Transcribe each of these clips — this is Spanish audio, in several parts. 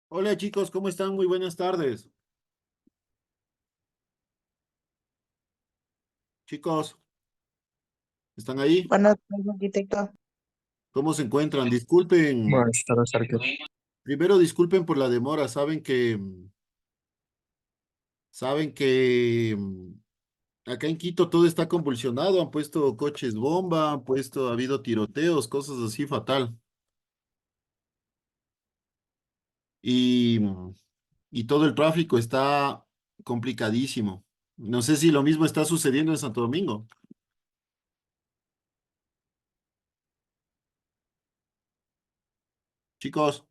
Hola chicos, ¿cómo están? Muy buenas tardes. Chicos, ¿están ahí? Buenas tardes, arquitecto. ¿Cómo se encuentran? Disculpen, Buenas tardes, arquitecto. primero disculpen por la demora. Saben que acá en Quito todo está convulsionado. Han puesto coches bomba, ha habido tiroteos, cosas así fatal. Y, y todo el tráfico está complicadísimo. No sé si lo mismo está sucediendo en Santo Domingo. Chicos.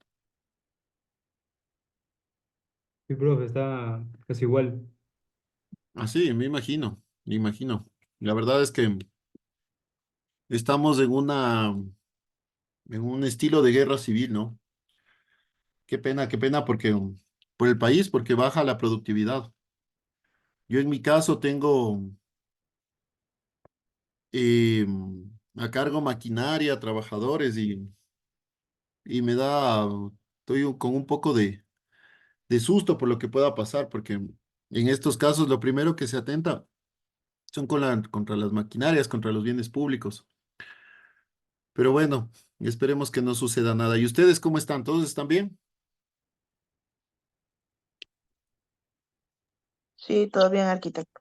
Sí, profe, está casi igual. Así, me imagino. La verdad es que estamos en un estilo de guerra civil, ¿no? Qué pena porque por el país, porque baja la productividad. Yo en mi caso tengo eh, a cargo maquinaria, trabajadores y estoy con un poco de susto por lo que pueda pasar, porque en estos casos lo primero que se atenta son contra las maquinarias, contra los bienes públicos. Pero bueno, esperemos que no suceda nada. ¿Y ustedes cómo están? ¿Todos están bien? Sí, todo bien, arquitecto.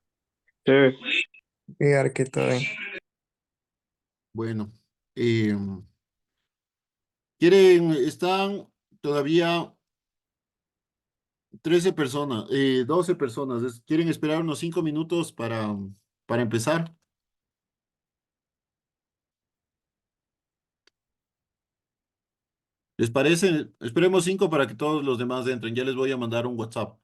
Sí. Sí, arquitecto. Bueno, eh, están todavía 13 personas, 12 personas. ¿Quieren esperar unos 5 minutos para empezar? ¿Les parece? Esperemos 5 para que todos los demás entren. Ya les voy a mandar un WhatsApp.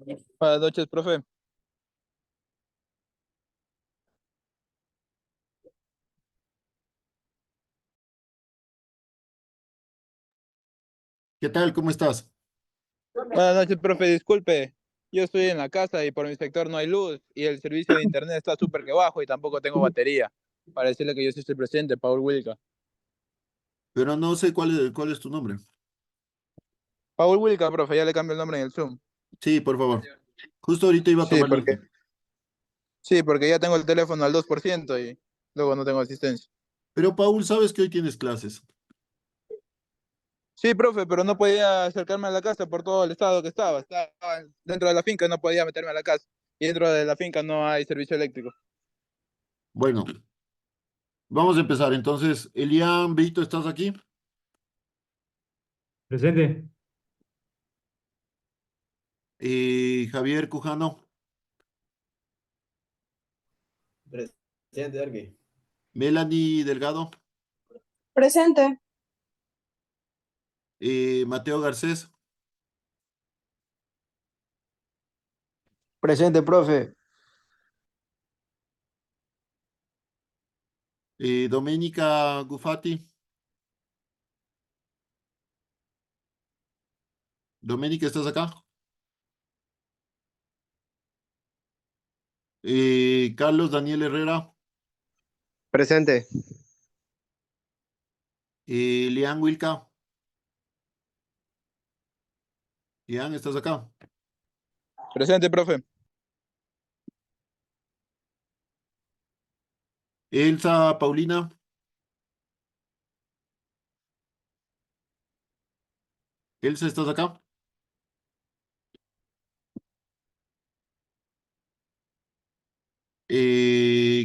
Buenas noches, profe. ¿Qué tal? ¿Cómo estás? Buenas noches, profe. Disculpe, yo estoy en la casa y por mi sector no hay luz y el servicio de internet está súper que bajo y tampoco tengo batería. Para decirle que yo sí estoy presente, Paul Wilca. Pero no sé cuál es tu nombre. Paul Wilca, profe, ya le cambio el nombre en el Zoom. Sí, por favor. Justo ahorita iba a Sí, tomar lista. porque ya tengo el teléfono al 2% y luego no tengo asistencia. Pero Paul, sabes que hoy tienes clases. Sí, profe, pero no podía acercarme a la casa por todo el estado que estaba. Estaba dentro de la finca, no podía meterme a la casa. Y dentro de la finca no hay servicio eléctrico. Bueno, vamos a empezar. Entonces, Elian, Vito, ¿estás aquí? Presente. Javier Cujano, Presente, Arqui. Melanie Delgado, Presente. Mateo Garcés, Presente, profe. Domenica Gufati. Domenica, ¿estás acá? Carlos Daniel Herrera, Presente. Lian Wilca. Lian, ¿estás acá? Presente, profe. Elsa Paulina, Elsa, ¿estás acá?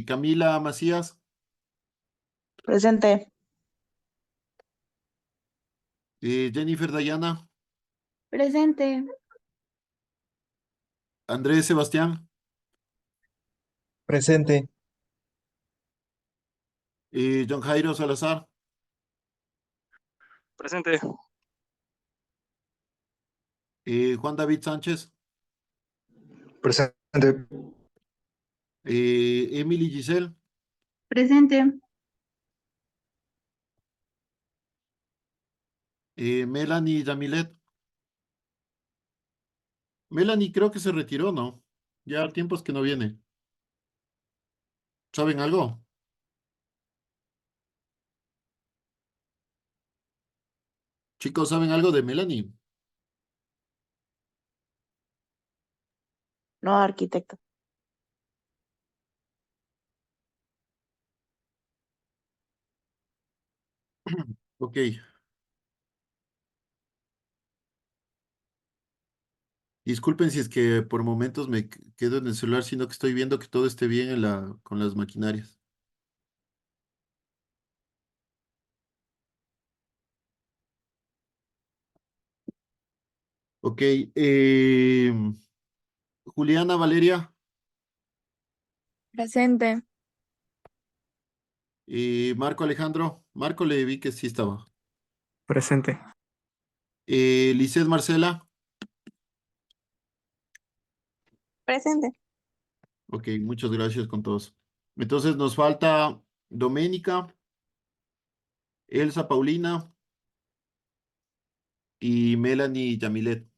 Camila Macías, Presente. Jennifer Dayana, Presente. Andrés Sebastián, Presente. John Jairo Salazar, Presente. Juan David Sánchez, Presente. Emily Giselle, Presente. Melanie Yamilet. Melanie creo que se retiró, ¿no? Ya tiempos que no viene. ¿Saben algo? Chicos, ¿saben algo de Melanie? No, arquitecto. Ok. Disculpen si es que por momentos me quedo en el celular, sino que estoy viendo que todo esté bien con las maquinarias. Ok. Juliana Valeria, Presente. Marco Alejandro. Marco le vi que sí estaba. Presente. Lisset Marcela. Presente. Ok, muchas gracias con todos. Entonces nos falta Doménica, Elsa Paulina y Melanie Yamilet.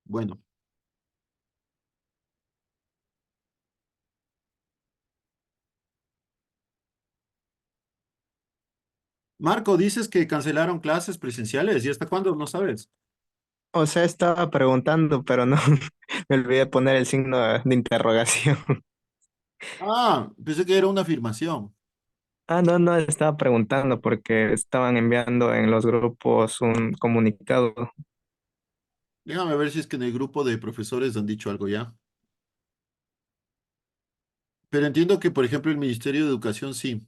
Bueno, Marco, dices que cancelaron clases presenciales. ¿Y hasta cuándo? No sabes. O sea, estaba preguntando, pero no me olvidé poner el signo de interrogación. Ah, pensé que era una afirmación. Ah, no, no, estaba preguntando porque estaban enviando en los grupos un comunicado. Déjame ver si es que en el grupo de profesores han dicho algo ya. Pero entiendo que, por ejemplo, el Ministerio de Educación sí.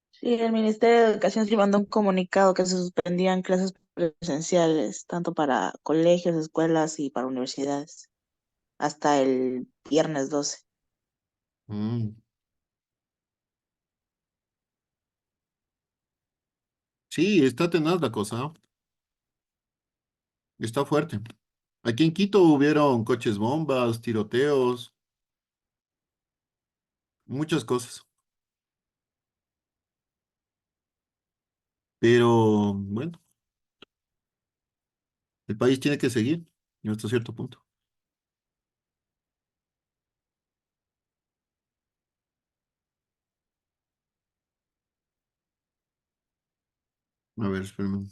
Sí, el Ministerio de Educación sí mandó un comunicado que se suspendían clases presenciales, tanto para colegios, escuelas y para universidades. hasta el viernes 12. Mm. Sí, está tenaz la cosa, ¿no? Está fuerte. Aquí en Quito hubieron coches bombas, tiroteos, muchas cosas. Pero bueno, el país tiene que seguir hasta cierto punto. A ver, espérame.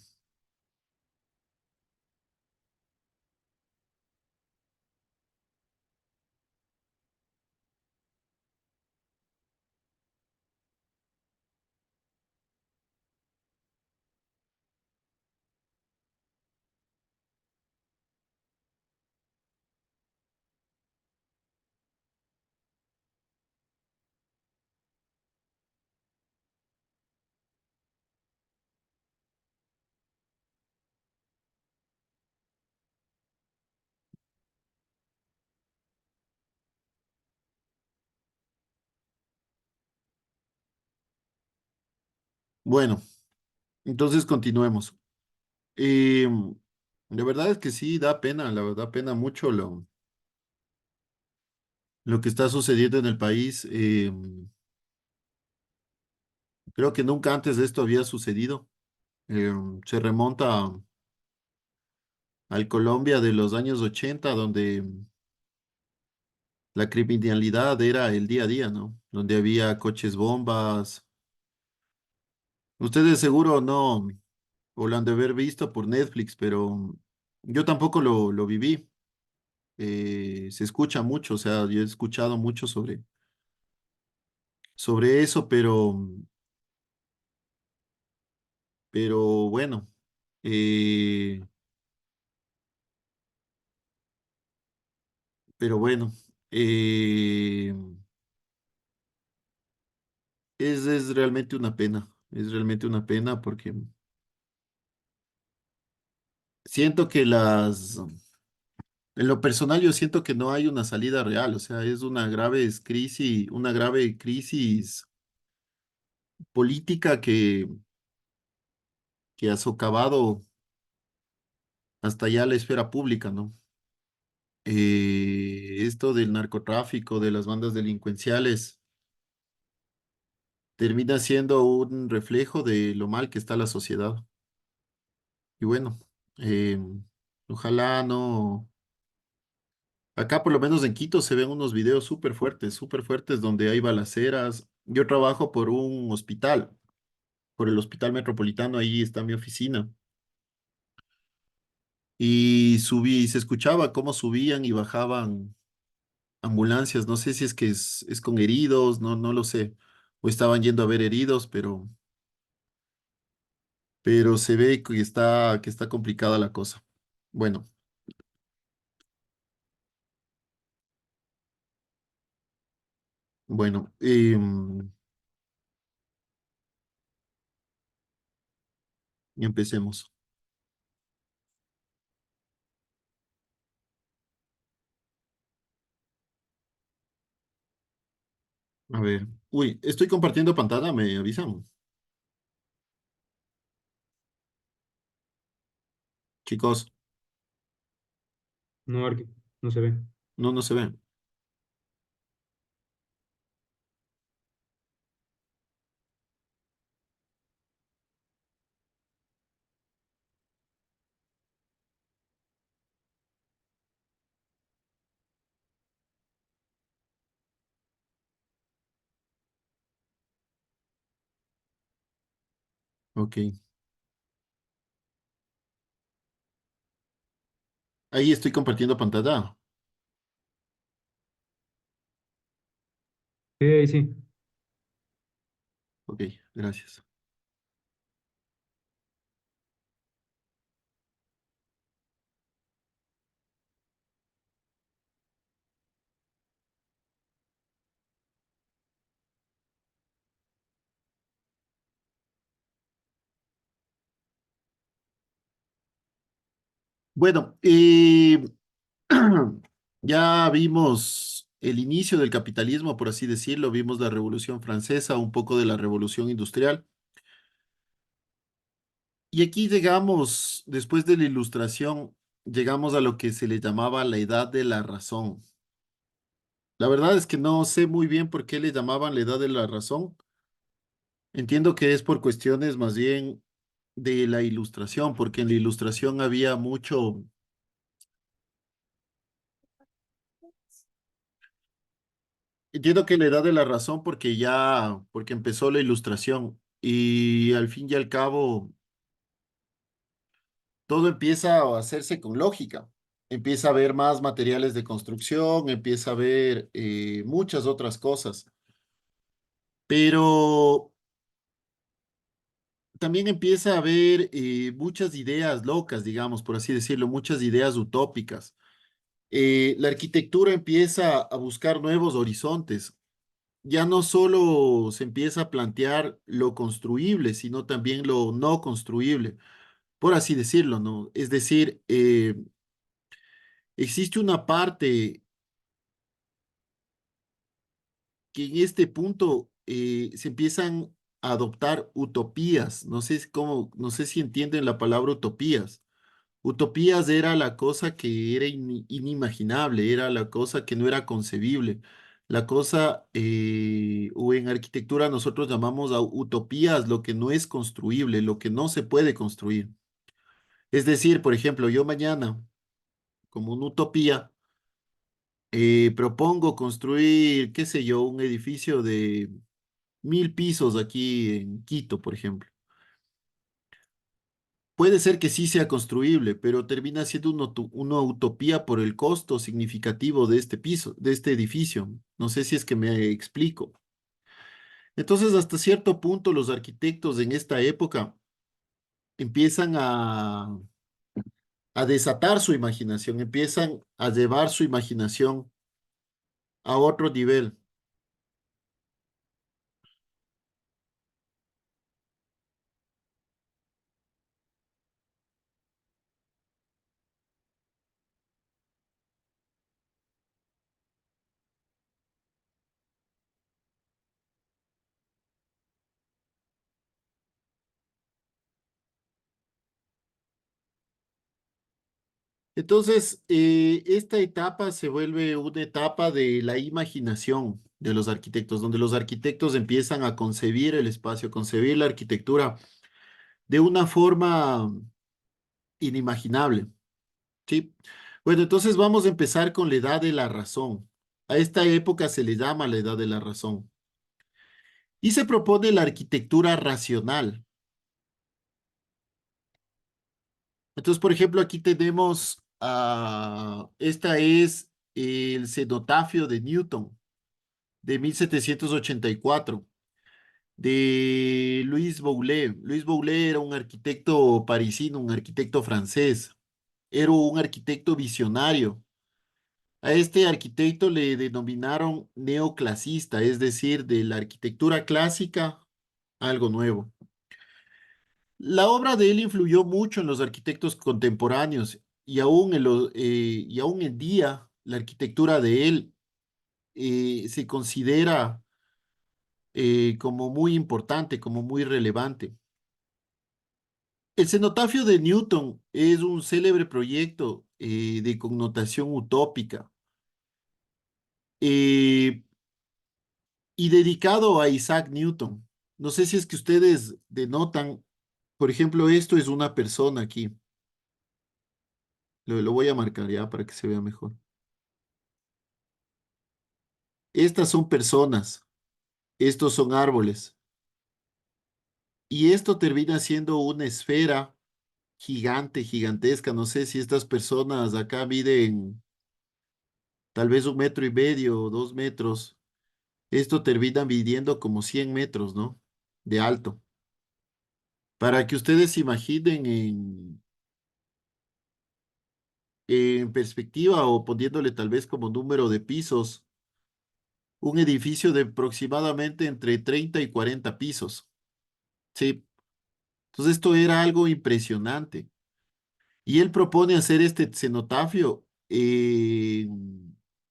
Bueno, entonces continuemos. Eh, la verdad es que sí, da pena, la verdad, pena mucho lo que está sucediendo en el país. Creo que nunca antes de esto había sucedido. Eh, Se remonta al Colombia de los años 80, donde la criminalidad era el día a día, ¿no? Donde había coches bombas. Ustedes seguro no, o lo han de haber visto por Netflix, pero yo tampoco lo viví. Se escucha mucho, o sea, yo he escuchado mucho sobre eso, pero bueno, eh, pero bueno, eh, es realmente una pena, es realmente una pena porque siento que en lo personal yo siento que no hay una salida real, o sea, es una grave crisis política que ha socavado hasta ya la esfera pública, ¿no? Esto del narcotráfico, de las bandas delincuenciales, termina siendo un reflejo de lo mal que está la sociedad. Y bueno, eh, ojalá no. Acá por lo menos en Quito se ven unos videos súper fuertes, donde hay balaceras. Yo trabajo por un hospital, por el Hospital Metropolitano, ahí está mi oficina. Y se escuchaba cómo subían y bajaban ambulancias. No sé si es que es con heridos, no lo sé. O estaban yendo a ver heridos, pero se ve que está complicada la cosa. Bueno, bueno, y empecemos. A ver. Uy, estoy compartiendo pantalla, me avisan. Chicos, No, Arqui, no se ve. no se ven. Ok. Ahí estoy compartiendo pantalla. Sí, ahí sí. Ok, gracias. Bueno, Ya vimos el inicio del capitalismo, por así decirlo, vimos la Revolución Francesa, un poco de la Revolución Industrial. Y aquí llegamos, después de la Ilustración, llegamos a lo que se le llamaba la Edad de la Razón. La verdad es que no sé muy bien por qué le llamaban la Edad de la Razón. Entiendo que es por cuestiones más bien de la Ilustración, porque en la Ilustración había mucho. Entiendo que la Edad de la Razón porque empezó la Ilustración y al fin y al cabo todo empieza a hacerse con lógica. Empieza a haber más materiales de construcción, empieza a haber muchas otras cosas, pero también empieza a haber muchas ideas locas, digamos, por así decirlo, muchas ideas utópicas. La arquitectura empieza a buscar nuevos horizontes. Ya no solo se empieza a plantear lo construible, sino también lo no construible, por así decirlo, ¿no? Es decir, existe una parte que en este punto se empiezan a adoptar utopías. No sé si entienden la palabra utopías. Utopías era la cosa que era inimaginable, era la cosa que no era concebible. La cosa, o en arquitectura nosotros llamamos a utopías lo que no es construible, lo que no se puede construir. Es decir, por ejemplo, yo mañana, como una utopía, propongo construir, qué sé yo, un edificio de 1000 pisos aquí en Quito, por ejemplo. Puede ser que sí sea construible, pero termina siendo una utopía por el costo significativo de este piso, de este edificio. No sé si es que me explico. Entonces, hasta cierto punto, los arquitectos en esta época empiezan a desatar su imaginación, empiezan a llevar su imaginación a otro nivel. Entonces, esta etapa se vuelve una etapa de la imaginación de los arquitectos, donde los arquitectos empiezan a concebir el espacio, concebir la arquitectura de una forma inimaginable, ¿sí? Bueno, entonces vamos a empezar con la edad de la razón. A esta época se le llama la edad de la razón. Y se propone la arquitectura racional. Entonces, por ejemplo, aquí tenemos, esta es el cenotafio de Newton de 1784 de Louis Boullé. Louis Boullé era un arquitecto parisino, un arquitecto francés, era un arquitecto visionario. A este arquitecto le denominaron neoclasista, es decir, de la arquitectura clásica, algo nuevo. La obra de él influyó mucho en los arquitectos contemporáneos y aún en día la arquitectura de él se considera como muy importante, como muy relevante. El cenotafio de Newton es un célebre proyecto de connotación utópica eh, y dedicado a Isaac Newton. No sé si es que ustedes denotan, por ejemplo, esto es una persona aquí. Lo voy a marcar ya para que se vea mejor. Estas son personas, estos son árboles y esto termina siendo una esfera gigante, gigantesca. No sé si estas personas acá miden tal vez 1,5 metros o 2 metros. Esto termina midiendo como 100 metros, ¿no? De alto. Para que ustedes se imaginen en perspectiva o poniéndole tal vez como número de pisos, un edificio de aproximadamente entre 30 y 40 pisos. Sí. Entonces esto era algo impresionante. Y él propone hacer este cenotafio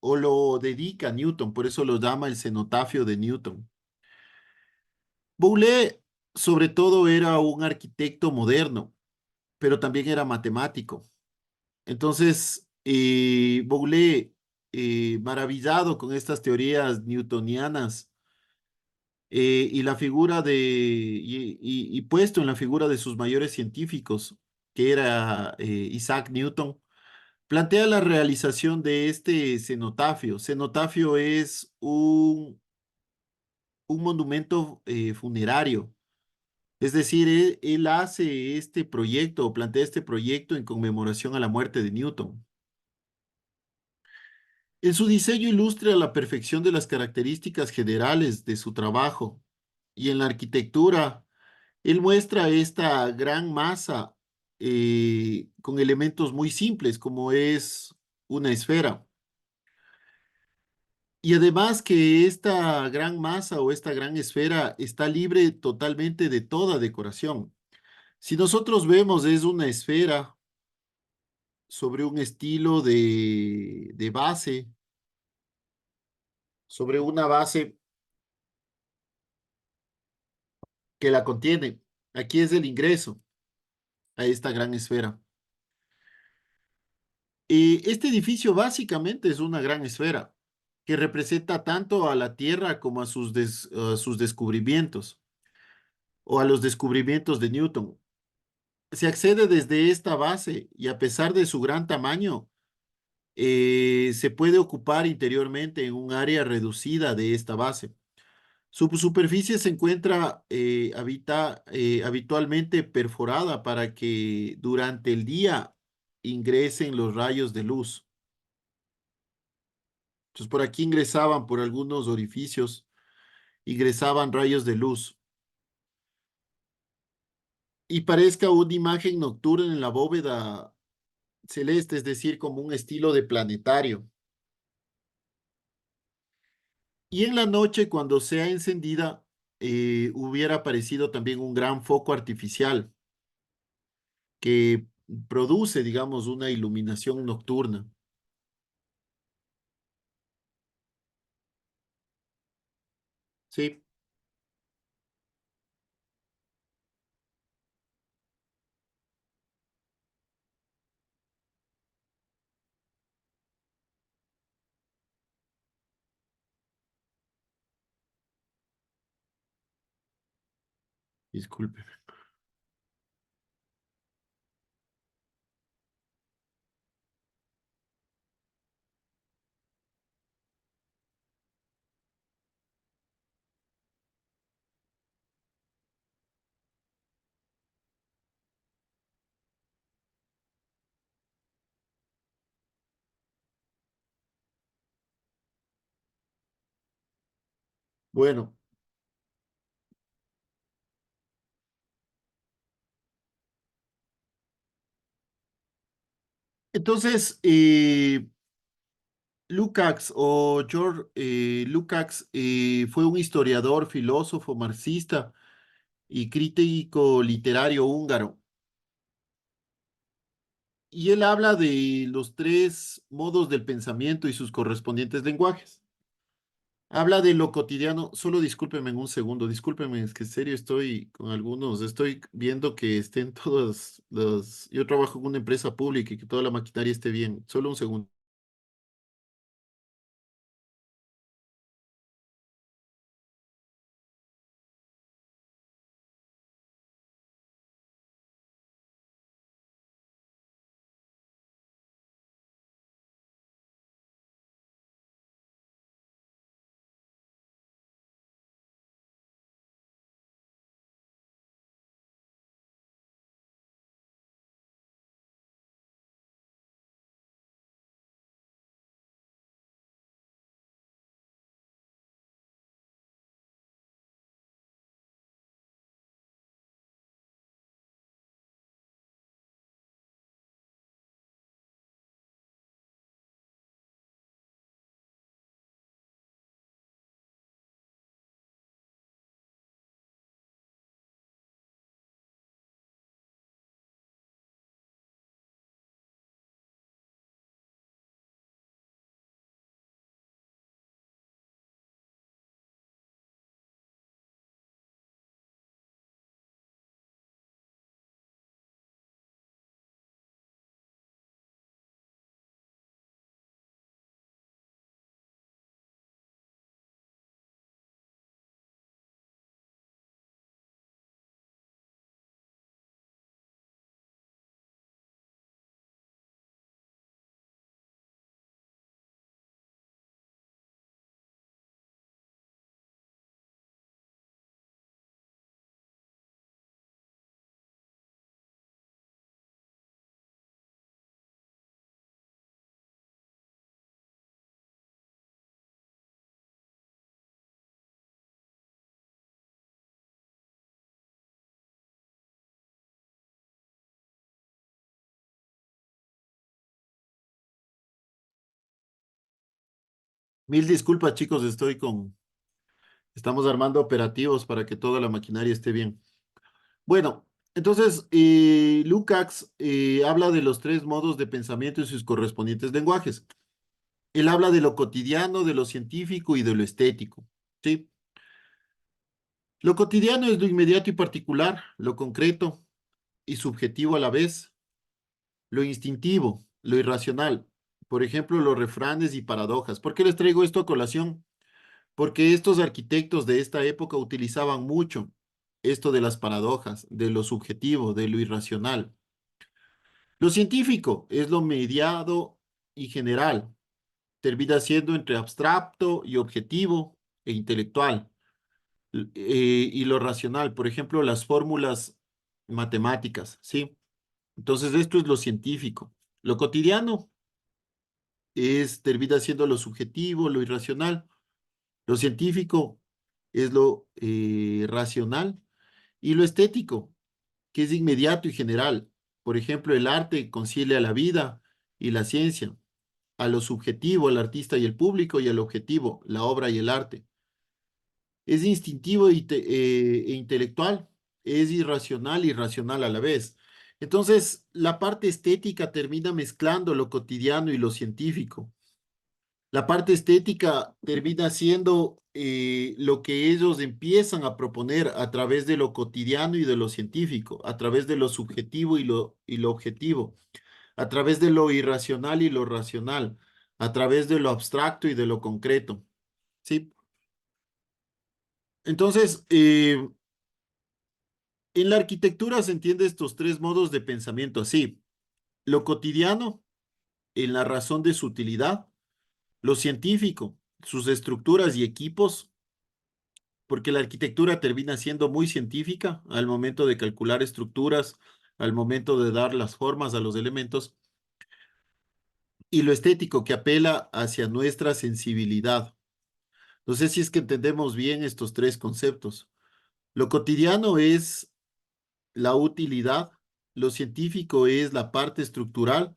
o lo dedica a Newton, por eso lo llama el cenotafio de Newton. Boole, sobre todo, era un arquitecto moderno, pero también era matemático. Entonces, Boole, maravillado con estas teorías newtonianas, y la figura y puesto en la figura de sus mayores científicos, que era Isaac Newton, plantea la realización de este cenotafio. Cenotafio es un monumento funerario. Es decir, él hace este proyecto o plantea este proyecto en conmemoración a la muerte de Newton. En su diseño ilustra la perfección de las características generales de su trabajo, y en la arquitectura él muestra esta gran masa con elementos muy simples como es una esfera. Y además que esta gran masa o esta gran esfera está libre totalmente de toda decoración. Si nosotros vemos, es una esfera sobre un estilo de base, sobre una base que la contiene. Aquí es el ingreso a esta gran esfera. Este edificio básicamente es una gran esfera que representa tanto a la Tierra como a sus descubrimientos o a los descubrimientos de Newton. Se accede desde esta base y a pesar de su gran tamaño, se puede ocupar interiormente en un área reducida de esta base. Su superficie se encuentra habitualmente perforada para que durante el día ingresen los rayos de luz. Entonces por aquí ingresaban por algunos orificios, ingresaban rayos de luz. Y parezca una imagen nocturna en la bóveda celeste, es decir, como un estilo de planetario. Y en la noche, cuando sea encendida, hubiera aparecido también un gran foco artificial que produce, digamos, una iluminación nocturna. Sí, disculpe. Bueno, entonces, Lukács o George Lukács fue un historiador, filósofo, marxista y crítico literario húngaro. Y él habla de los tres modos del pensamiento y sus correspondientes lenguajes. Habla de lo cotidiano. Solo discúlpeme en un segundo, discúlpeme, es que en serio estoy con algunos, estoy viendo que estén todas las... Yo trabajo en una empresa pública y que toda la maquinaria esté bien. Solo un segundo. Mil disculpas, chicos, estamos armando operativos para que toda la maquinaria esté bien. Bueno, entonces, Lukács habla de los tres modos de pensamiento y sus correspondientes lenguajes. Él habla de lo cotidiano, de lo científico y de lo estético, ¿sí? Lo cotidiano es lo inmediato y particular, lo concreto y subjetivo a la vez, lo instintivo, lo irracional. Por ejemplo, los refranes y paradojas. ¿Por qué les traigo esto a colación? Porque estos arquitectos de esta época utilizaban mucho esto de las paradojas, de lo subjetivo, de lo irracional. Lo científico es lo mediado y general, termina siendo entre abstracto y objetivo e intelectual. Y lo racional, por ejemplo, las fórmulas matemáticas, ¿sí? Entonces, esto es lo científico. Lo cotidiano termina siendo lo subjetivo, lo irracional. Lo científico es lo racional y lo estético, que es inmediato y general. Por ejemplo, el arte concilia la vida y la ciencia, a lo subjetivo, al artista y el público, y al objetivo, la obra y el arte. Es instintivo e intelectual, es irracional y racional a la vez. Entonces, la parte estética termina mezclando lo cotidiano y lo científico. La parte estética termina siendo lo que ellos empiezan a proponer a través de lo cotidiano y de lo científico, a través de lo subjetivo y lo objetivo, a través de lo irracional y lo racional, a través de lo abstracto y de lo concreto. ¿Sí? Entonces, en la arquitectura se entiende estos tres modos de pensamiento así. Lo cotidiano, en la razón de su utilidad, lo científico, sus estructuras y equipos, porque la arquitectura termina siendo muy científica al momento de calcular estructuras, al momento de dar las formas a los elementos, y lo estético que apela hacia nuestra sensibilidad. No sé si es que entendemos bien estos tres conceptos. Lo cotidiano es la utilidad, lo científico es la parte estructural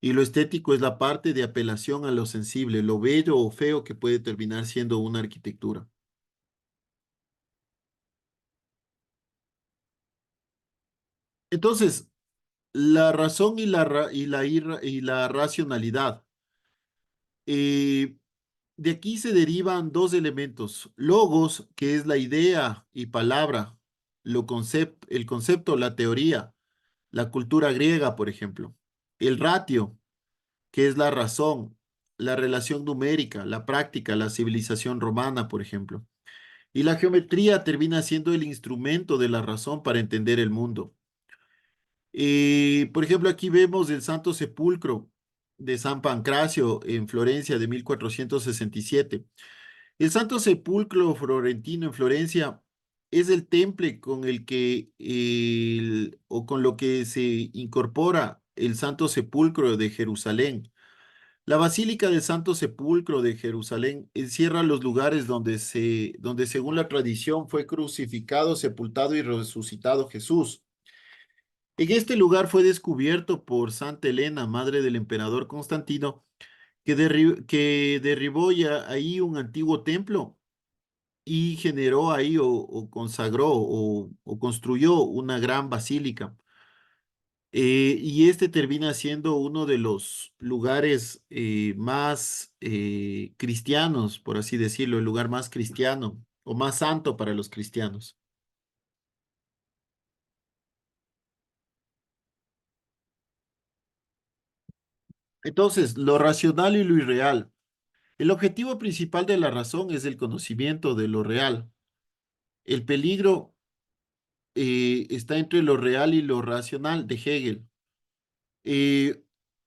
y lo estético es la parte de apelación a lo sensible, lo bello o feo que puede terminar siendo una arquitectura. Entonces, la razón y la racionalidad. Eh, de aquí se derivan dos elementos. Logos, que es la idea y palabra, el concepto, la teoría, la cultura griega, por ejemplo. El ratio, que es la razón, la relación numérica, la práctica, la civilización romana, por ejemplo. Y la geometría termina siendo el instrumento de la razón para entender el mundo. Por ejemplo, aquí vemos el Santo Sepulcro de San Pancracio en Florencia de 1467. El Santo Sepulcro florentino en Florencia es el temple con el que o con lo que se incorpora el Santo Sepulcro de Jerusalén. La Basílica del Santo Sepulcro de Jerusalén encierra los lugares donde según la tradición fue crucificado, sepultado y resucitado Jesús. En este lugar fue descubierto por Santa Elena, madre del emperador Constantino, que derribó ya ahí un antiguo templo y generó ahí o consagró o construyó una gran basílica. Y este termina siendo uno de los lugares más cristianos, por así decirlo, el lugar más cristiano o más santo para los cristianos. Entonces, lo racional y lo irreal. El objetivo principal de la razón es el conocimiento de lo real. El peligro está entre lo real y lo racional de Hegel. Eh,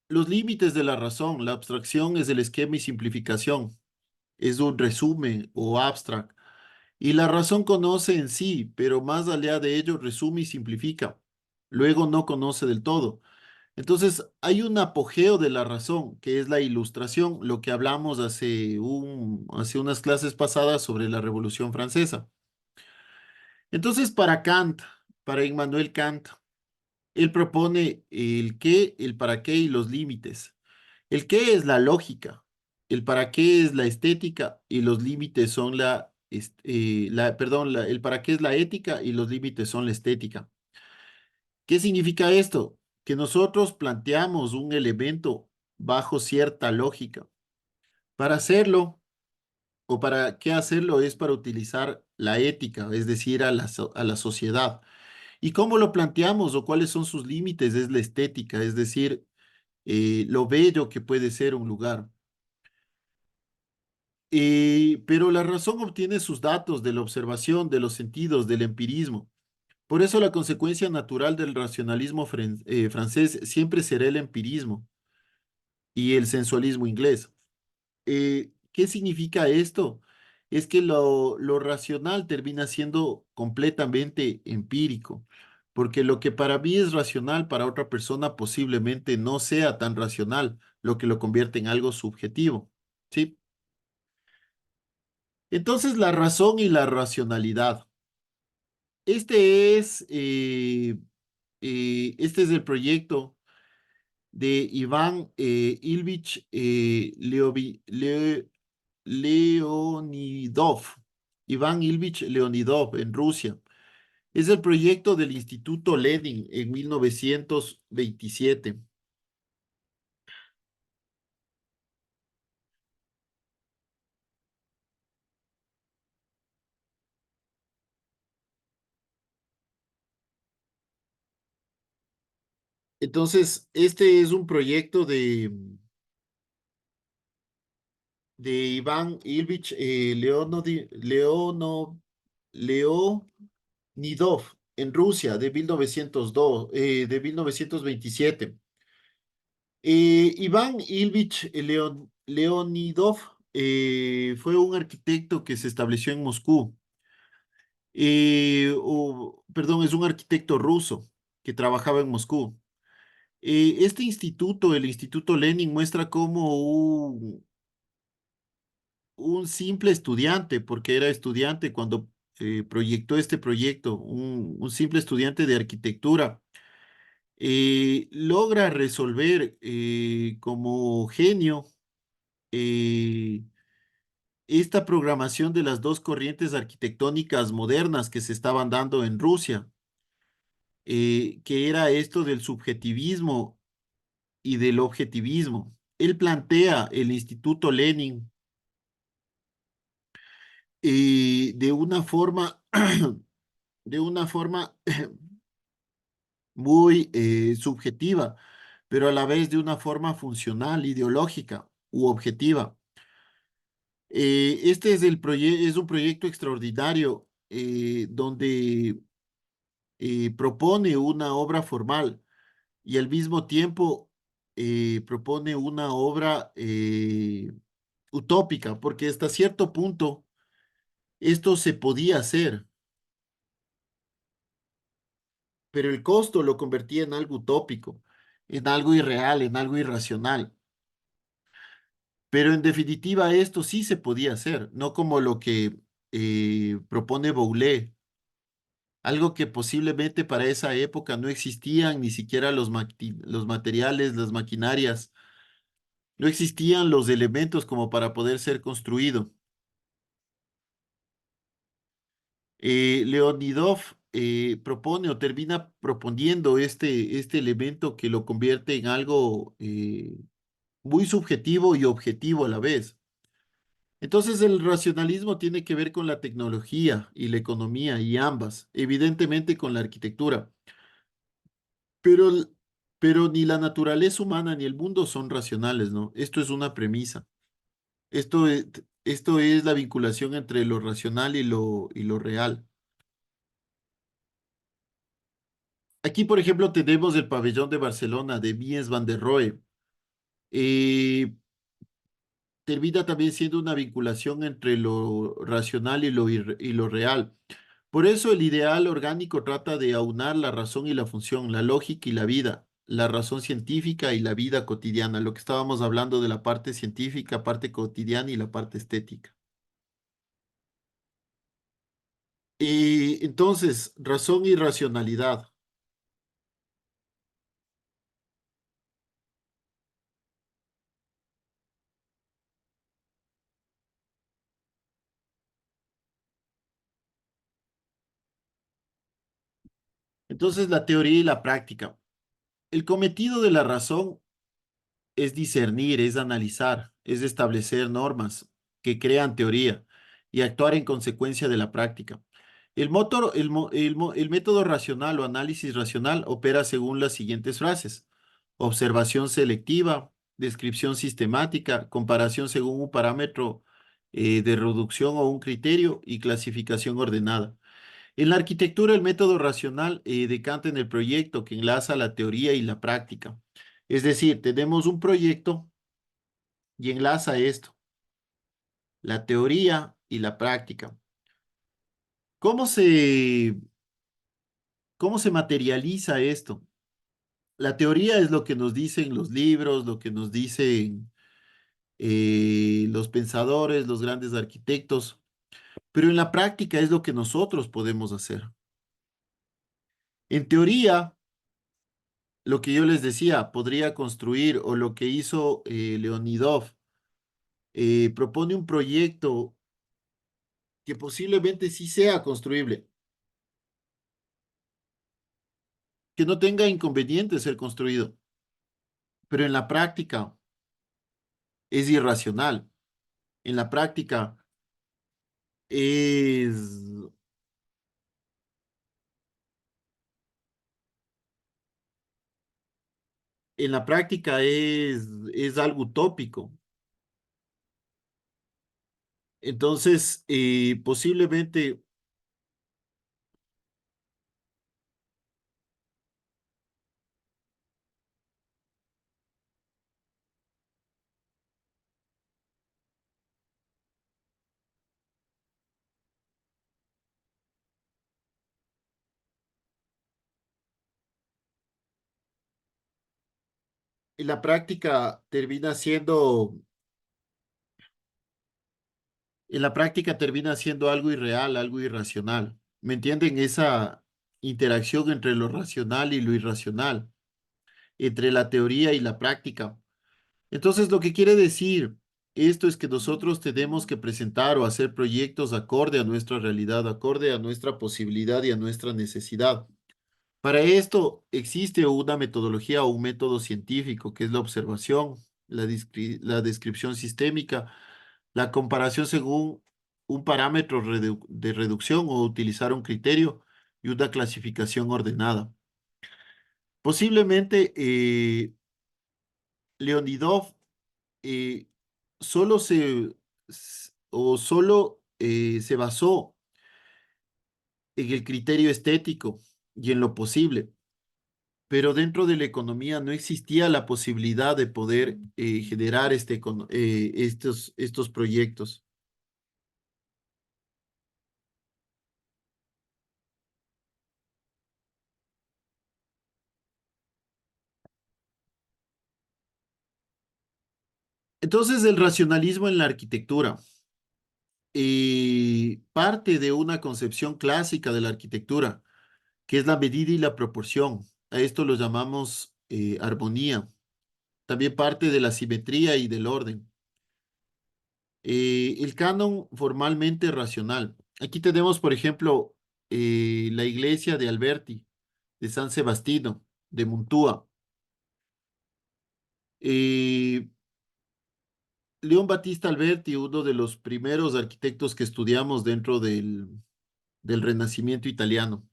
los límites de la razón, la abstracción es el esquema y simplificación, es un resumen o abstract. Y la razón conoce en sí, pero más allá de ello resume y simplifica. Luego no conoce del todo. Entonces, hay un apogeo de la razón, que es la ilustración, lo que hablamos hace unas clases pasadas sobre la Revolución Francesa. Entonces, para Immanuel Kant, él propone el qué, el para qué y los límites. El qué es la lógica, el para qué es la estética y los límites son el para qué es la ética y los límites son la estética. ¿Qué significa esto? Que nosotros planteamos un elemento bajo cierta lógica. Para hacerlo, o para qué hacerlo, es para utilizar la ética, es decir, a la sociedad. ¿Y cómo lo planteamos o cuáles son sus límites? Es la estética, es decir, lo bello que puede ser un lugar. Pero la razón obtiene sus datos de la observación, de los sentidos, del empirismo. Por eso la consecuencia natural del racionalismo francés siempre será el empirismo y el sensualismo inglés. ¿Qué significa esto? Es que lo racional termina siendo completamente empírico, porque lo que para mí es racional, para otra persona posiblemente no sea tan racional, lo que lo convierte en algo subjetivo, ¿sí? Entonces, la razón y la racionalidad. Este es el proyecto de Iván Ilvich Leonidov. Iván Ilvich Leonidov en Rusia. Es el proyecto del Instituto Lenin en 1927. Entonces, este es un proyecto de Iván Ilvich Leonidov en Rusia de 1902, de 1927. Iván Ilvich Leonidov fue un arquitecto que se estableció en Moscú. Perdón, es un arquitecto ruso que trabajaba en Moscú. Este instituto, el Instituto Lenin, muestra cómo un simple estudiante, porque era estudiante cuando proyectó este proyecto, un simple estudiante de arquitectura, logra resolver como genio eh, esta programación de las dos corrientes arquitectónicas modernas que se estaban dando en Rusia, que era esto del subjetivismo y del objetivismo. Él plantea el Instituto Lenin de una forma, de una forma muy subjetiva, pero a la vez de una forma funcional, ideológica u objetiva. Este es un proyecto extraordinario donde propone una obra formal y al mismo tiempo propone una obra utópica, porque hasta cierto punto esto se podía hacer, pero el costo lo convertía en algo utópico, en algo irreal, en algo irracional. Pero en definitiva esto sí se podía hacer, no como lo que propone Boulez, algo que posiblemente para esa época no existían ni siquiera los materiales, las maquinarias, no existían los elementos como para poder ser construido. Leonidov propone o termina proponiendo este elemento que lo convierte en algo muy subjetivo y objetivo a la vez. Entonces el racionalismo tiene que ver con la tecnología y la economía y ambas, evidentemente con la arquitectura, pero, pero ni la naturaleza humana ni el mundo son racionales, ¿no? Esto es una premisa. Esto es, esto es la vinculación entre lo racional y lo real. Aquí, por ejemplo, tenemos el pabellón de Barcelona de Mies van der Rohe. Eh, Termina también siendo una vinculación entre lo racional y lo real. Por eso el ideal orgánico trata de aunar la razón y la función, la lógica y la vida, la razón científica y la vida cotidiana, lo que estábamos hablando de la parte científica, parte cotidiana y la parte estética. Entonces, razón y racionalidad. Entonces, la teoría y la práctica. El cometido de la razón es discernir, es analizar, es establecer normas que crean teoría y actuar en consecuencia de la práctica. El método racional o análisis racional opera según las siguientes frases: observación selectiva, descripción sistemática, comparación según un parámetro de reducción o un criterio y clasificación ordenada. En la arquitectura, el método racional decanta en el proyecto que enlaza la teoría y la práctica. Es decir, tenemos un proyecto y enlaza esto, la teoría y la práctica. ¿Cómo se, cómo se materializa esto? La teoría es lo que nos dicen los libros, lo que nos dicen los pensadores, los grandes arquitectos, pero en la práctica es lo que nosotros podemos hacer. En teoría, lo que yo les decía, podría construir, o lo que hizo Leonidov, propone un proyecto que posiblemente sí sea construible, que no tenga inconveniente ser construido, pero en la práctica es irracional. En la práctica es, en la práctica es algo utópico. Entonces, posiblemente en la práctica termina siendo, en la práctica termina siendo algo irreal, algo irracional. ¿Me entienden? Esa interacción entre lo racional y lo irracional, entre la teoría y la práctica. Entonces, lo que quiere decir esto es que nosotros tenemos que presentar o hacer proyectos acorde a nuestra realidad, acorde a nuestra posibilidad y a nuestra necesidad. Para esto existe una metodología o un método científico, que es la observación, la descripción sistémica, la comparación según un parámetro de reducción o utilizar un criterio y una clasificación ordenada. Posiblemente Leonidov eh, solo se basó en el criterio estético y en lo posible, pero dentro de la economía no existía la posibilidad de poder generar estos proyectos. Entonces, el racionalismo en la arquitectura parte de una concepción clásica de la arquitectura, que es la medida y la proporción. A esto lo llamamos armonía. También parte de la simetría y del orden. El canon formalmente racional. Aquí tenemos, por ejemplo, la iglesia de Alberti, de San Sebastiano, de Montua. Eh, León Battista Alberti, uno de los primeros arquitectos que estudiamos dentro del Renacimiento italiano.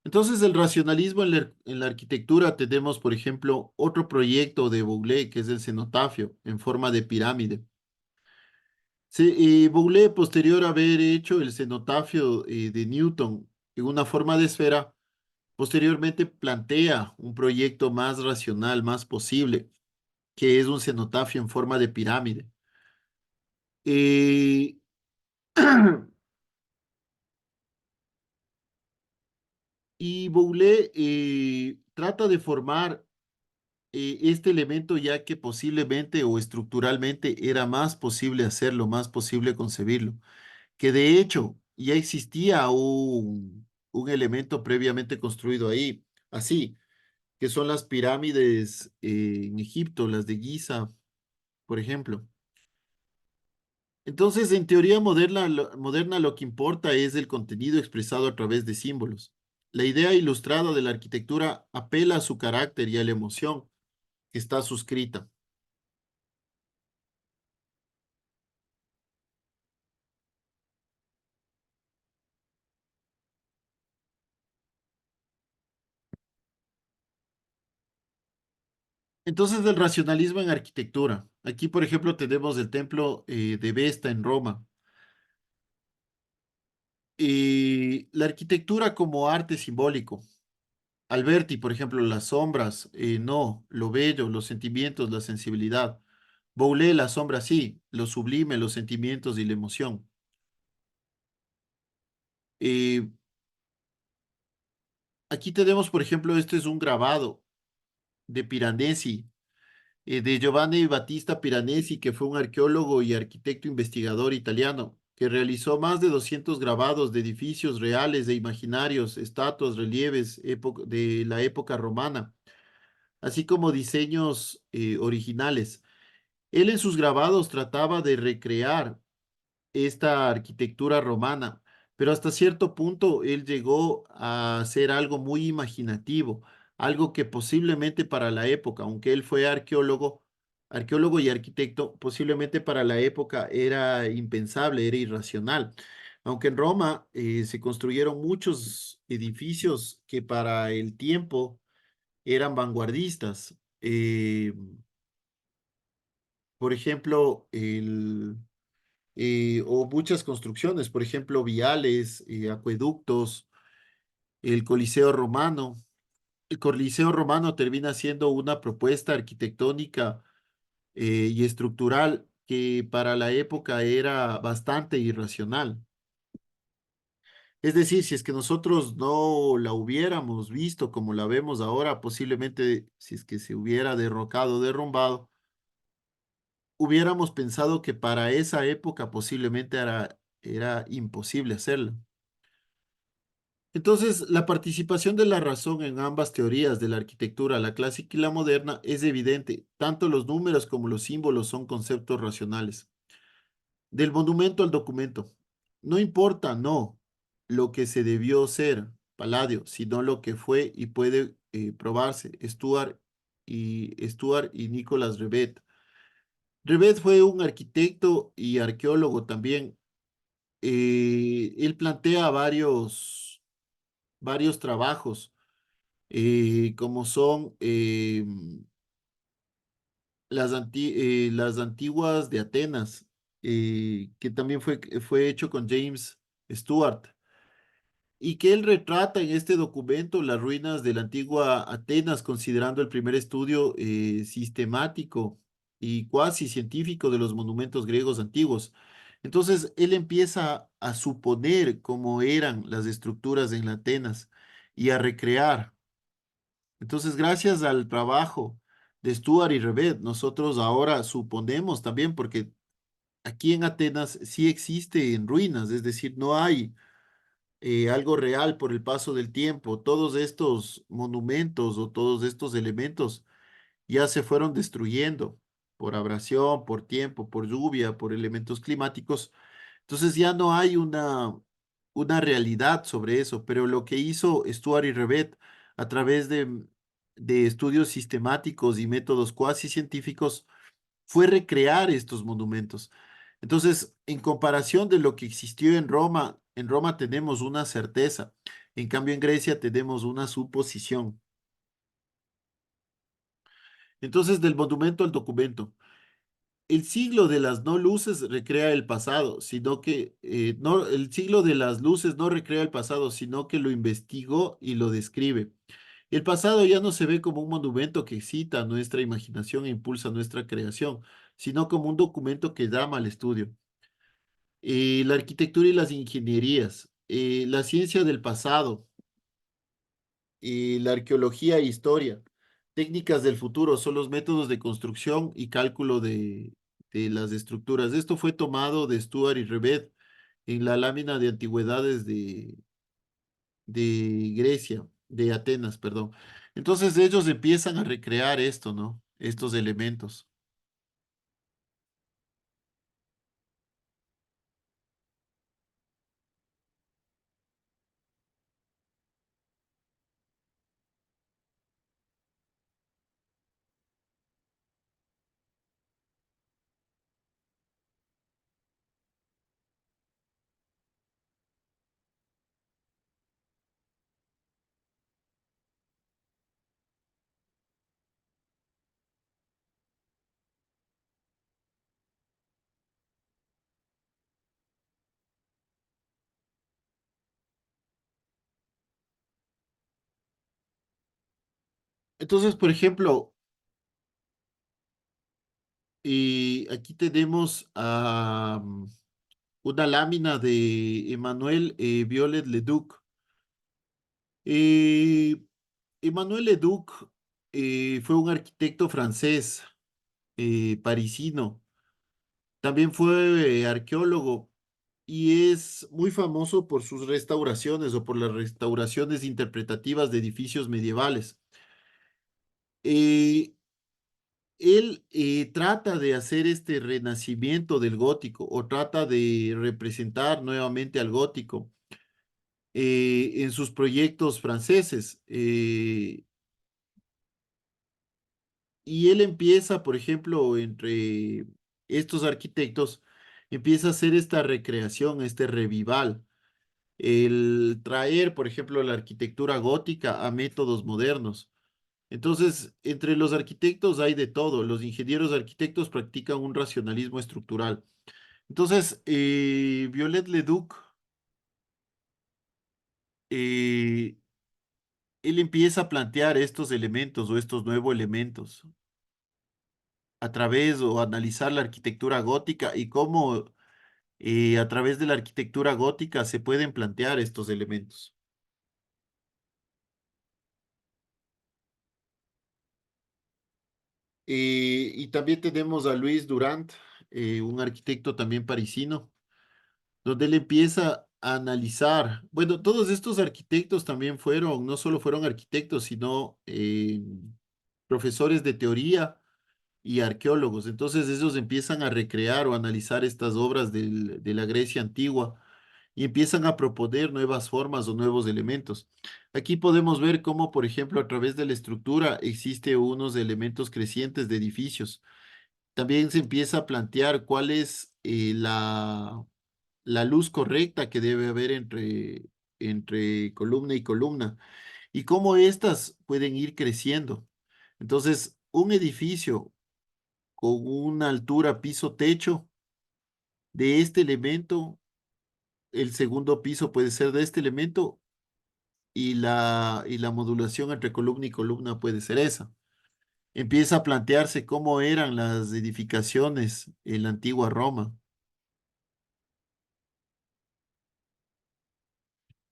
Entonces, el racionalismo en la arquitectura tenemos, por ejemplo, otro proyecto de Boulet, que es el cenotafio, en forma de pirámide. Sí, Boule, posterior a haber hecho el cenotafio de Newton en una forma de esfera, posteriormente plantea un proyecto más racional, más posible, que es un cenotafio en forma de pirámide. Eh, y Boule trata de formar este elemento ya que posiblemente o estructuralmente era más posible hacerlo, más posible concebirlo, que de hecho ya existía un elemento previamente construido ahí, así, que son las pirámides en Egipto, las de Giza, por ejemplo. Entonces, en teoría moderna, moderna lo que importa es el contenido expresado a través de símbolos. La idea ilustrada de la arquitectura apela a su carácter y a la emoción que está suscrita. Entonces, el racionalismo en arquitectura. Aquí, por ejemplo, tenemos el templo de Vesta en Roma. Y la arquitectura como arte simbólico. Alberti, por ejemplo, las sombras, no, lo bello, los sentimientos, la sensibilidad. Boulé, la sombra, sí, lo sublime, los sentimientos y la emoción. Eh, Aquí tenemos, por ejemplo, este es un grabado de Piranesi, de Giovanni Battista Piranesi, que fue un arqueólogo y arquitecto investigador italiano, que realizó más de 200 grabados de edificios reales e imaginarios, estatuas, relieves de la época romana, así como diseños originales. Él en sus grabados trataba de recrear esta arquitectura romana, pero hasta cierto punto él llegó a hacer algo muy imaginativo, algo que posiblemente para la época, aunque él fue arqueólogo y arquitecto, posiblemente para la época era impensable, era irracional. Aunque en Roma se construyeron muchos edificios que para el tiempo eran vanguardistas. Por ejemplo, o muchas construcciones, por ejemplo, viales, acueductos, el Coliseo Romano. El Coliseo Romano termina siendo una propuesta arquitectónica y estructural que para la época era bastante irracional. Es decir, si es que nosotros no la hubiéramos visto como la vemos ahora, posiblemente si es que se hubiera derrocado, derrumbado, hubiéramos pensado que para esa época posiblemente era imposible hacerlo. Entonces, la participación de la razón en ambas teorías de la arquitectura, la clásica y la moderna, es evidente. Tanto los números como los símbolos son conceptos racionales. Del monumento al documento. No importa, no, lo que se debió ser, Palladio, sino lo que fue y puede probarse, Stuart y Nicolas Ribet. Ribet fue un arquitecto y arqueólogo también. Él plantea varios trabajos como son las antiguas de Atenas, que también fue hecho con James Stewart, y que él retrata en este documento las ruinas de la antigua Atenas, considerando el primer estudio sistemático y cuasi científico de los monumentos griegos antiguos. Entonces, él empieza a suponer cómo eran las estructuras en la Atenas y a recrear. Entonces, gracias al trabajo de Stuart y Revet, nosotros ahora suponemos también, porque aquí en Atenas sí existe en ruinas, es decir, no hay algo real por el paso del tiempo. Todos estos monumentos o todos estos elementos ya se fueron destruyendo por abrasión, por tiempo, por lluvia, por elementos climáticos. Entonces ya no hay una realidad sobre eso, pero lo que hizo Stuart y Revet a través de estudios sistemáticos y métodos cuasi científicos fue recrear estos monumentos. Entonces, en comparación de lo que existió en Roma tenemos una certeza, en cambio en Grecia tenemos una suposición. Entonces, del monumento al documento. El siglo de las no luces recrea el pasado, sino que no, el siglo de las luces no recrea el pasado, sino que lo investigó y lo describe. El pasado ya no se ve como un monumento que excita nuestra imaginación e impulsa nuestra creación, sino como un documento que llama al estudio. La arquitectura y las ingenierías, la ciencia del pasado, la arqueología e historia, técnicas del futuro son los métodos de construcción y cálculo de las estructuras. Esto fue tomado de Stuart y Revet en la lámina de antigüedades de Grecia, de Atenas, perdón. Entonces ellos empiezan a recrear esto, ¿no? Estos elementos. Entonces, por ejemplo, aquí tenemos una lámina de Emmanuel Viollet-le-Duc. Eh, Emmanuel Leduc fue un arquitecto francés, parisino. También fue arqueólogo y es muy famoso por sus restauraciones o por las restauraciones interpretativas de edificios medievales. Eh, Él trata de hacer este renacimiento del gótico o trata de representar nuevamente al gótico en sus proyectos franceses. Y él empieza, por ejemplo, entre estos arquitectos, empieza a hacer esta recreación, este revival, el traer, por ejemplo, la arquitectura gótica a métodos modernos. Entonces, entre los arquitectos hay de todo. Los ingenieros arquitectos practican un racionalismo estructural. Entonces, Viollet-le-Duc, eh, él empieza a plantear estos elementos o estos nuevos elementos a través o analizar la arquitectura gótica y cómo a través de la arquitectura gótica se pueden plantear estos elementos. Y también tenemos a Luis Durand, un arquitecto también parisino, donde él empieza a analizar, bueno, todos estos arquitectos también fueron, no solo fueron arquitectos, sino profesores de teoría y arqueólogos. Entonces ellos empiezan a recrear o analizar estas obras de la Grecia antigua y empiezan a proponer nuevas formas o nuevos elementos. Aquí podemos ver cómo, por ejemplo, a través de la estructura existe unos elementos crecientes de edificios. También se empieza a plantear cuál es la luz correcta que debe haber entre columna y columna y cómo éstas pueden ir creciendo. Entonces, un edificio con una altura piso-techo de este elemento, el segundo piso puede ser de este elemento y la modulación entre columna y columna puede ser esa. Empieza a plantearse cómo eran las edificaciones en la antigua Roma.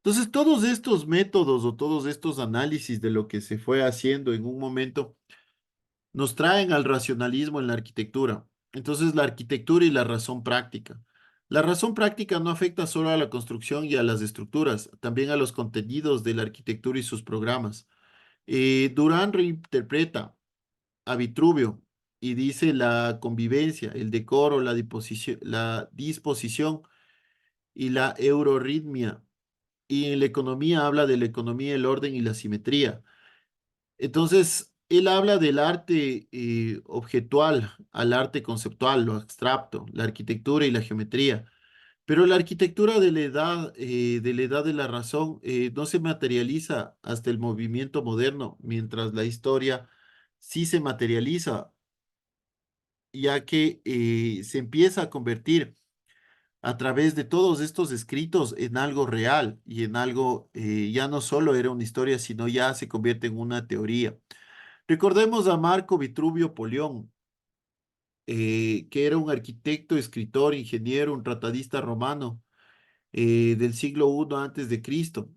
Entonces, todos estos métodos o todos estos análisis de lo que se fue haciendo en un momento nos traen al racionalismo en la arquitectura. Entonces, la arquitectura y la razón práctica. La razón práctica no afecta solo a la construcción y a las estructuras, también a los contenidos de la arquitectura y sus programas. Durán reinterpreta a Vitruvio y dice la convivencia, el decoro, la disposición y la eurorritmia. Y en la economía habla de la economía, el orden y la simetría. Entonces, él habla del arte objetual al arte conceptual, lo abstracto, la arquitectura y la geometría. Pero la arquitectura de la edad de la razón no se materializa hasta el movimiento moderno, mientras la historia sí se materializa, ya que se empieza a convertir a través de todos estos escritos en algo real y en algo, ya no solo era una historia, sino ya se convierte en una teoría. Recordemos a Marco Vitruvio Polión, que era un arquitecto, escritor, ingeniero, un tratadista romano del siglo I antes de Cristo.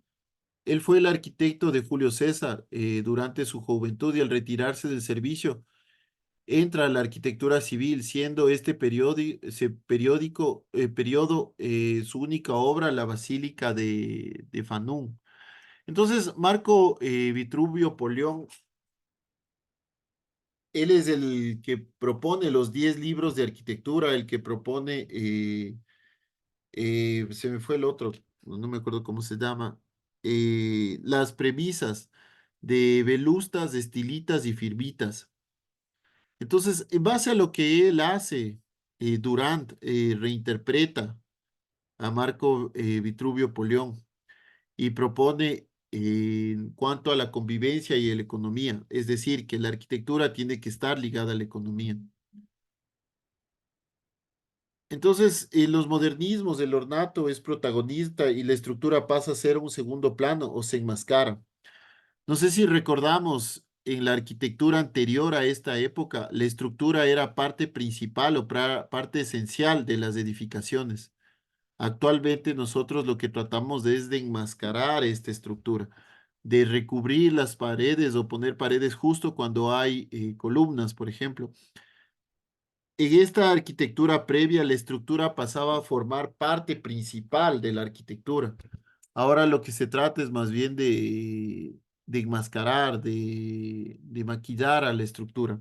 Él fue el arquitecto de Julio César durante su juventud y al retirarse del servicio entra a la arquitectura civil, siendo este periodo su única obra, la Basílica de Fanum. Entonces, Marco Vitruvio Polión, él es el que propone los 10 libros de arquitectura, el que propone, se me fue el otro, no me acuerdo cómo se llama, las premisas de velustas, estilitas y firmitas. Entonces, en base a lo que él hace, Durant reinterpreta a Marco Vitruvio Polión y propone en cuanto a la convivencia y la economía, es decir, que la arquitectura tiene que estar ligada a la economía. Entonces, en los modernismos, el ornato es protagonista y la estructura pasa a ser un segundo plano o se enmascara. No sé si recordamos en la arquitectura anterior a esta época, la estructura era parte principal o parte esencial de las edificaciones. Actualmente nosotros lo que tratamos es de enmascarar esta estructura, de recubrir las paredes o poner paredes justo cuando hay columnas, por ejemplo. En esta arquitectura previa, la estructura pasaba a formar parte principal de la arquitectura. Ahora lo que se trata es más bien de enmascarar, de maquillar a la estructura.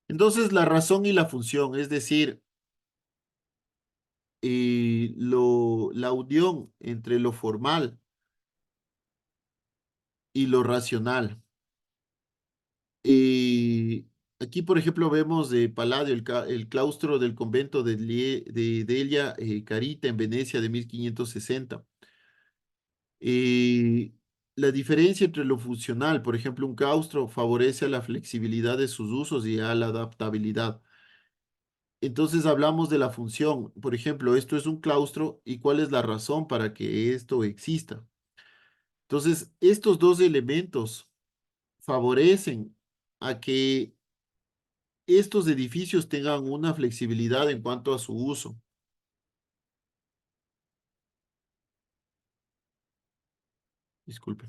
Entonces, la razón y la función, es decir, la unión entre lo formal y lo racional. Aquí, por ejemplo, vemos de Palladio, el claustro del convento de Delia Carita en Venecia de 1560. Eh, la diferencia entre lo funcional, por ejemplo, un claustro favorece a la flexibilidad de sus usos y a la adaptabilidad. Entonces hablamos de la función. Por ejemplo, esto es un claustro y cuál es la razón para que esto exista. Entonces, estos dos elementos favorecen a que estos edificios tengan una flexibilidad en cuanto a su uso. Disculpe.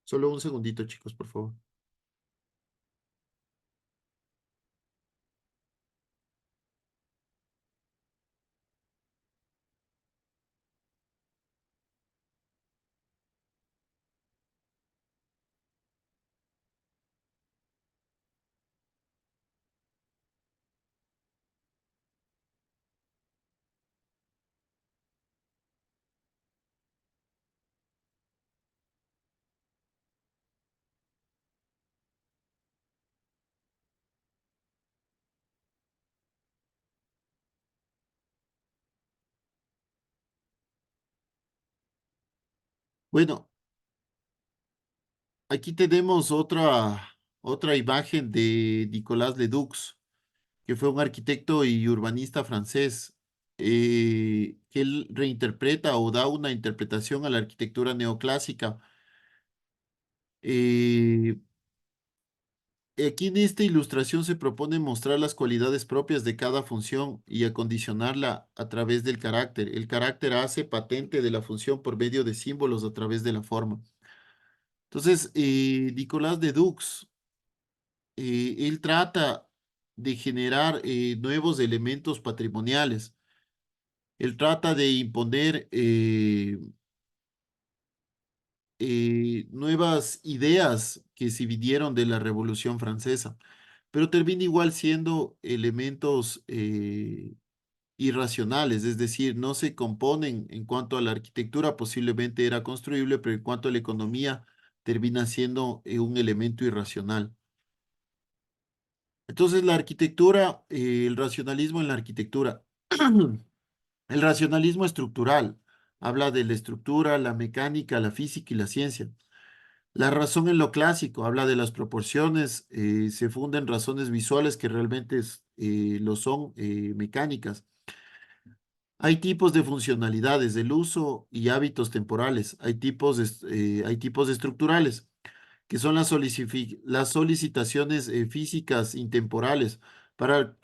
Solo un segundito, chicos, por favor. Bueno, aquí tenemos otra imagen de Nicolas Ledoux, que fue un arquitecto y urbanista francés, que él reinterpreta o da una interpretación a la arquitectura neoclásica. Eh, Aquí en esta ilustración se propone mostrar las cualidades propias de cada función y acondicionarla a través del carácter. El carácter hace patente de la función por medio de símbolos a través de la forma. Entonces, Nicolas Ledoux, él trata de generar nuevos elementos patrimoniales. Él trata de imponer nuevas ideas que se vinieron de la Revolución Francesa, pero termina igual siendo elementos irracionales, es decir, no se componen en cuanto a la arquitectura, posiblemente era construible, pero en cuanto a la economía, termina siendo un elemento irracional. Entonces, la arquitectura, el racionalismo en la arquitectura. El racionalismo estructural habla de la estructura, la mecánica, la física y la ciencia. La razón en lo clásico habla de las proporciones, se funden razones visuales que realmente lo son mecánicas. Hay tipos de funcionalidades del uso y hábitos temporales. Hay tipos estructurales, que son las solicitaciones físicas intemporales para,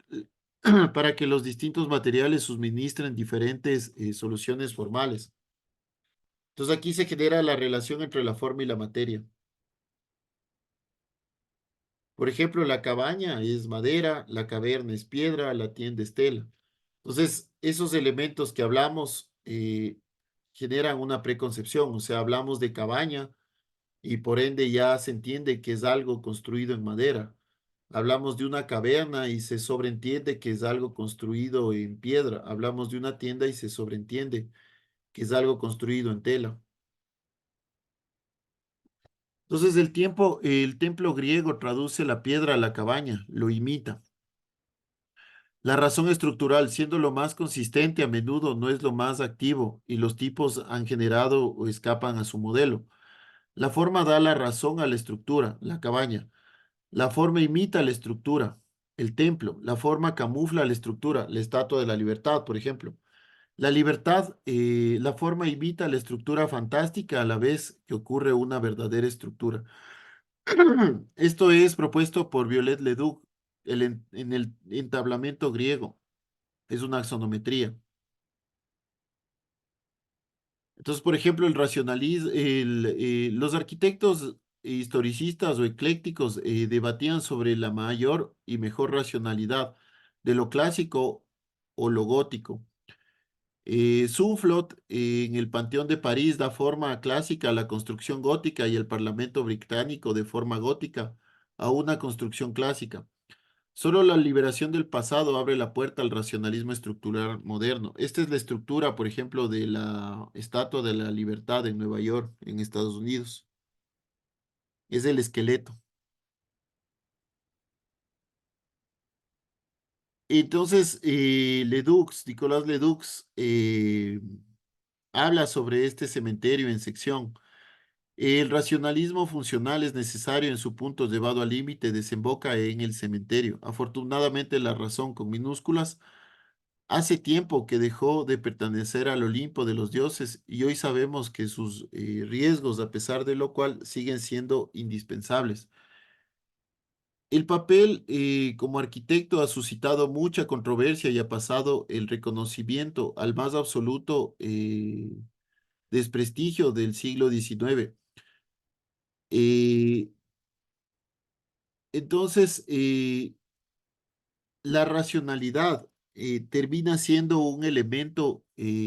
para que los distintos materiales suministren diferentes soluciones formales. Entonces aquí se genera la relación entre la forma y la materia. Por ejemplo, la cabaña es madera, la caverna es piedra, la tienda es tela. Entonces, esos elementos que hablamos generan una preconcepción, o sea, hablamos de cabaña y por ende ya se entiende que es algo construido en madera. Hablamos de una caverna y se sobreentiende que es algo construido en piedra. Hablamos de una tienda y se sobreentiende que es algo construido en tela. Entonces el templo griego traduce la piedra a la cabaña, lo imita. La razón estructural, siendo lo más consistente, a menudo no es lo más activo y los tipos han generado o escapan a su modelo. La forma da la razón a la estructura, la cabaña. La forma imita la estructura, el templo. La forma camufla la estructura, la estatua de la libertad, por ejemplo. La libertad, la forma imita la estructura fantástica a la vez que ocurre una verdadera estructura. Esto es propuesto por Violet Leduc en el entablamento griego. Es una axonometría. Entonces, por ejemplo, el racionalismo, los arquitectos historicistas o eclécticos debatían sobre la mayor y mejor racionalidad de lo clásico o lo gótico. Zumflot en el Panteón de París da forma clásica a la construcción gótica y el Parlamento británico de forma gótica a una construcción clásica. Solo la liberación del pasado abre la puerta al racionalismo estructural moderno. Esta es la estructura, por ejemplo, de la Estatua de la Libertad en Nueva York, en Estados Unidos. Es el esqueleto. Entonces, Nicolás Ledoux, habla sobre este cementerio en sección. El racionalismo funcional es necesario en su punto llevado al límite, desemboca en el cementerio. Afortunadamente, la razón con minúsculas hace tiempo que dejó de pertenecer al Olimpo de los dioses y hoy sabemos que sus riesgos, a pesar de lo cual, siguen siendo indispensables. El papel como arquitecto ha suscitado mucha controversia y ha pasado el reconocimiento al más absoluto desprestigio del siglo XIX. Eh, entonces, la racionalidad termina siendo un elemento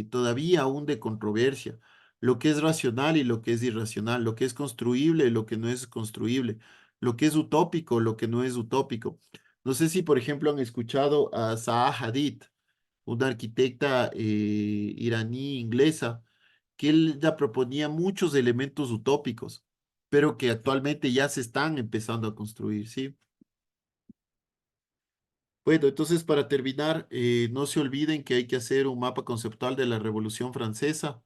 todavía aún de controversia. Lo que es racional y lo que es irracional, lo que es construible y lo que no es construible, lo que es utópico, lo que no es utópico. No sé si, por ejemplo, han escuchado a Zaha Hadid, una arquitecta iraní inglesa, que él ya proponía muchos elementos utópicos, pero que actualmente ya se están empezando a construir, ¿sí? Bueno, entonces para terminar, no se olviden que hay que hacer un mapa conceptual de la Revolución Francesa.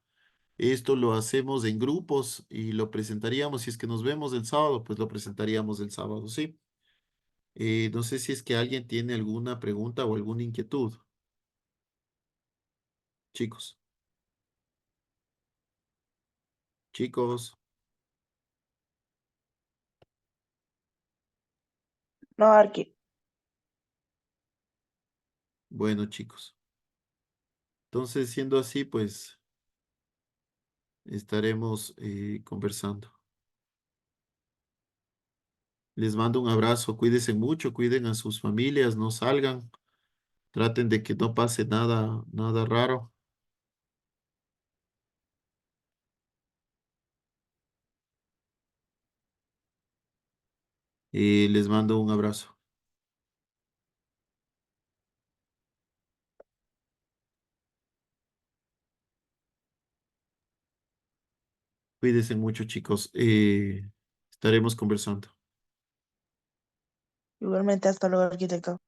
Esto lo hacemos en grupos y lo presentaríamos, si es que nos vemos el sábado, pues lo presentaríamos el sábado, ¿sí? No sé si es que alguien tiene alguna pregunta o alguna inquietud, chicos. Chicos, No, Arqui. bueno, chicos. Entonces, siendo así, pues estaremos conversando. Les mando un abrazo, cuídense mucho, cuiden a sus familias, no salgan. Traten de que no pase nada, nada raro. Y les mando un abrazo. Cuídense mucho, chicos. Estaremos conversando. Igualmente, hasta luego, arquitecto.